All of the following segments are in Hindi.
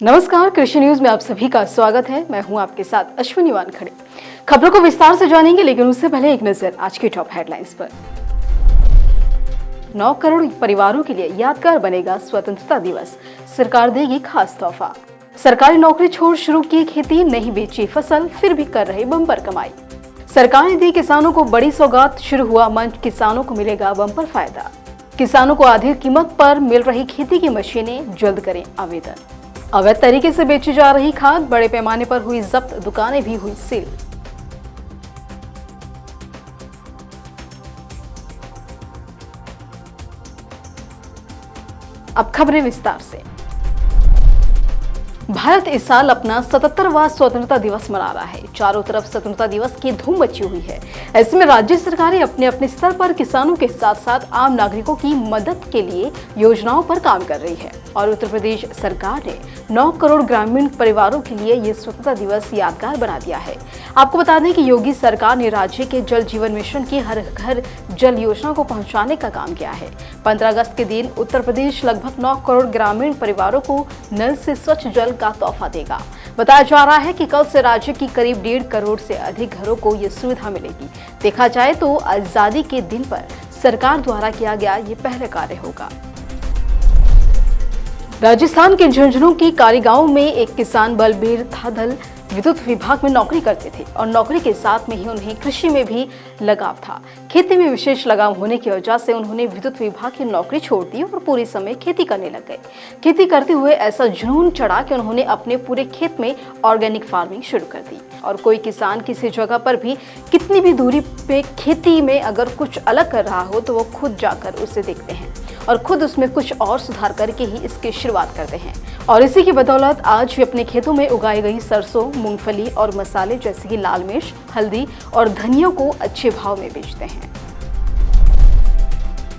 नमस्कार, कृषि न्यूज में आप सभी का स्वागत है। मैं हूं आपके साथ अश्विनी वानखड़े। खबरों को विस्तार से जानेंगे, लेकिन उससे पहले एक नजर आज की टॉप हेडलाइंस पर। 9 करोड़ परिवारों के लिए यादगार बनेगा स्वतंत्रता दिवस, सरकार देगी खास तोहफा। सरकारी नौकरी छोड़ शुरू की खेती, नहीं बेची फसल, फिर भी कर रहे बम्पर कमाई। सरकार ने दी किसानों को बड़ी सौगात, शुरू हुआ मंच, किसानों को मिलेगा बम्पर फायदा। किसानों को आधी कीमत पर मिल रही खेती की मशीनें, जल्द करें आवेदन। अवैध तरीके से बेची जा रही खाद, बड़े पैमाने पर हुई जब्त, दुकानें भी हुई सील। अब खबरें विस्तार से। भारत इस साल अपना 77वां स्वतंत्रता दिवस मना रहा है। चारों तरफ स्वतंत्रता दिवस की धूम मची हुई है। ऐसे में राज्य सरकारें अपने अपने स्तर पर किसानों के साथ साथ आम नागरिकों की मदद के लिए योजनाओं पर काम कर रही है। और उत्तर प्रदेश सरकार ने 9 करोड़ ग्रामीण परिवारों के लिए ये स्वतंत्रता दिवस यादगार बना दिया है। आपको बता दें कि योगी सरकार ने राज्य के जल जीवन मिशन की हर घर जल योजना को पहुंचाने का काम किया है। 15 अगस्त के दिन उत्तर प्रदेश लगभग 9 करोड़ ग्रामीण परिवारों को नल से स्वच्छ जल का तोहफा देगा। बताया जा रहा है कि कल से राज्य की करीब 1.5 करोड़ से अधिक घरों को ये सुविधा मिलेगी। देखा जाए तो आजादी के दिन पर सरकार द्वारा किया गया ये पहला कार्य होगा। राजस्थान के झुंझुनू की कारी गांव में एक किसान बलबीर थादल विद्युत विभाग में नौकरी करते थे और नौकरी के साथ में ही उन्हें कृषि में भी लगाव था। खेती में विशेष लगाव होने की वजह से उन्होंने विद्युत विभाग की नौकरी छोड़ दी और पूरे समय खेती करने लग गए। खेती करते हुए ऐसा जुनून चढ़ा कि उन्होंने अपने पूरे खेत में ऑर्गेनिक फार्मिंग शुरू कर दी। और कोई किसान किसी जगह पर भी कितनी भी दूरी पे खेती में अगर कुछ अलग कर रहा हो तो वो खुद जाकर उसे देखते हैं और खुद उसमें कुछ और सुधार करके ही इसकी शुरुआत करते हैं। और इसी की बदौलत आज भी अपने खेतों में उगाई गई सरसों, मूंगफली और मसाले जैसे कि लाल मिर्च, हल्दी और धनिया को अच्छे भाव में बेचते हैं।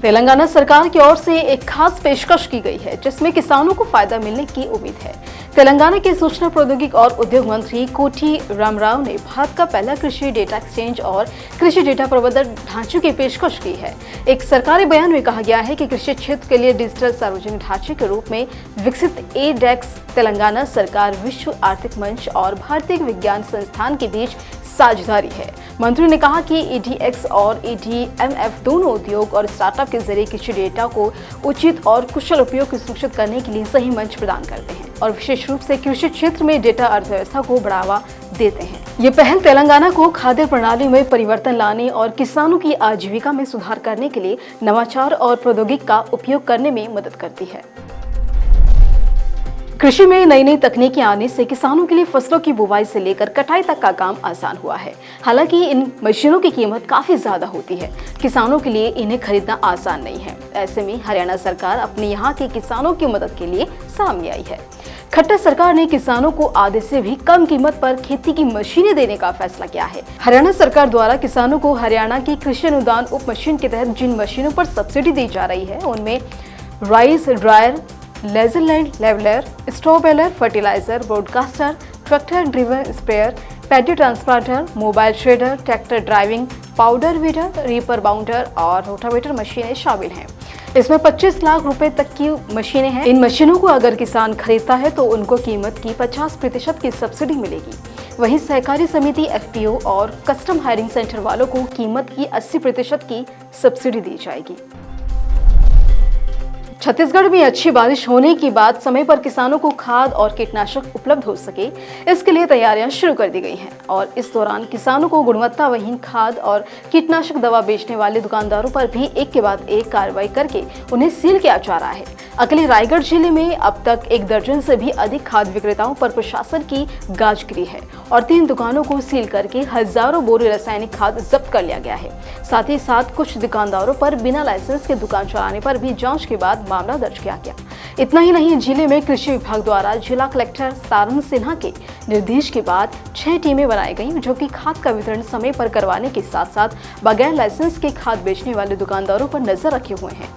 तेलंगाना सरकार की ओर से एक खास पेशकश की गई है जिसमें किसानों को फायदा मिलने की उम्मीद है। तेलंगाना के सूचना प्रौद्योगिकी और उद्योग मंत्री कोटी रामराव ने भारत का पहला कृषि डेटा एक्सचेंज और कृषि डेटा प्रबंधन ढांचे की पेशकश की है। एक सरकारी बयान में कहा गया है कि कृषि क्षेत्र के लिए डिजिटल सार्वजनिक ढांचे के रूप में विकसित एडेक्स तेलंगाना सरकार, विश्व आर्थिक मंच और भारतीय विज्ञान संस्थान के बीच साझेदारी है। मंत्री ने कहा कि EDX और EDMF दोनों उद्योग और स्टार्टअप के जरिए कृषि डेटा को उचित और कुशल उपयोग सुनिश्चित करने के लिए सही मंच प्रदान करते हैं और विशेष रूप से कृषि क्षेत्र में डेटा अर्थव्यवस्था को बढ़ावा देते हैं। ये पहल तेलंगाना को खाद्य प्रणाली में परिवर्तन लाने और किसानों की आजीविका में सुधार करने के लिए नवाचार और प्रौद्योगिकी का उपयोग करने में मदद करती है। कृषि में नई नई तकनीकें आने से किसानों के लिए फसलों की बुवाई से लेकर कटाई तक का काम आसान हुआ है। हालांकि इन मशीनों की कीमत काफी ज्यादा होती है। किसानों के लिए इन्हें खरीदना आसान नहीं है। ऐसे में हरियाणा सरकार अपने यहाँ के किसानों की मदद के लिए सामने आई है। खट्टर सरकार ने किसानों को आधे से भी कम कीमत पर खेती की मशीनें देने का फैसला किया है। हरियाणा सरकार द्वारा किसानों को हरियाणा की कृषि अनुदान उप मशीन के तहत जिन मशीनों पर सब्सिडी दी जा रही है उनमें rice dryer, laser land leveller, straw baler, fertiliser, broadcaster, tractor driven sprayer, paddy transplanter, mobile shredder, tractor driving, powder weeder, reaper binder और रोटावेटर मशीनें शामिल हैं। इसमें 25 लाख रुपए तक की मशीनें हैं। इन मशीनों को अगर किसान खरीदता है तो उनको कीमत की 50% की सब्सिडी मिलेगी। वहीं सहकारी समिति, FPO और कस्टम हायरिंग सेंटर वालों को कीमत की 80% की सब्सिडी दी जाएगी। छत्तीसगढ़ में अच्छी बारिश होने के बाद समय पर किसानों को खाद और कीटनाशक उपलब्ध हो सके, इसके लिए तैयारियां शुरू कर दी गई हैं। और इस दौरान किसानों को गुणवत्ताविहीन खाद और कीटनाशक दवा बेचने वाले दुकानदारों पर भी एक के बाद एक कार्रवाई करके उन्हें सील किया जा रहा है। अकेले रायगढ़ जिले में अब तक 1 दर्जन से भी अधिक खाद विक्रेताओं पर प्रशासन की गाज गिरी है और 3 दुकानों को सील करके हजारों बोरे रासायनिक खाद जब्त कर लिया गया है। साथ ही साथ कुछ दुकानदारों पर बिना लाइसेंस के दुकान चलाने पर भी जांच के बाद मामला दर्ज किया गया। इतना ही नहीं, जिले में कृषि विभाग द्वारा जिला कलेक्टर सारण सिन्हा के निर्देश के बाद 6 टीमें बनाई गई जो कि खाद का वितरण समय पर करवाने के साथ साथ बगैर लाइसेंस के खाद बेचने वाले दुकानदारों पर नजर रखे हुए हैं।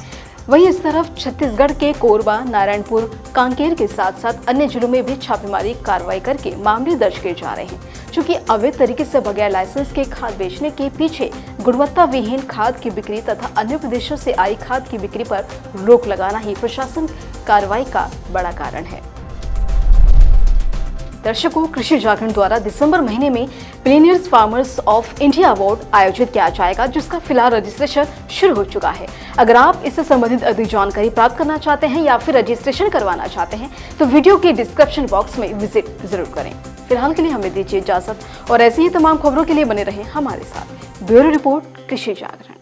वहीं इस तरफ छत्तीसगढ़ के कोरबा, नारायणपुर, कांकेर के साथ साथ अन्य जिलों में भी छापेमारी कार्रवाई करके मामले दर्ज किए जा रहे हैं, चूंकि अवैध तरीके से बगैर लाइसेंस के खाद बेचने के पीछे गुणवत्ता विहीन खाद की बिक्री तथा अन्य प्रदेशों से आई खाद की बिक्री पर रोक लगाना ही प्रशासन कार्रवाई का बड़ा कारण है। दर्शकों, कृषि जागरण द्वारा दिसंबर महीने में पिलेनियर्स फार्मर्स ऑफ इंडिया अवार्ड आयोजित किया जाएगा, जिसका फिलहाल रजिस्ट्रेशन शुरू हो चुका है। अगर आप इससे संबंधित अधिक जानकारी प्राप्त करना चाहते हैं या फिर रजिस्ट्रेशन करवाना चाहते हैं तो वीडियो के डिस्क्रिप्शन बॉक्स में विजिट जरूर करें। फिलहाल के लिए हमें दीजिए इजाजत और ऐसी ही तमाम खबरों के लिए बने रहें हमारे साथ। ब्यूरो रिपोर्ट, कृषि जागरण।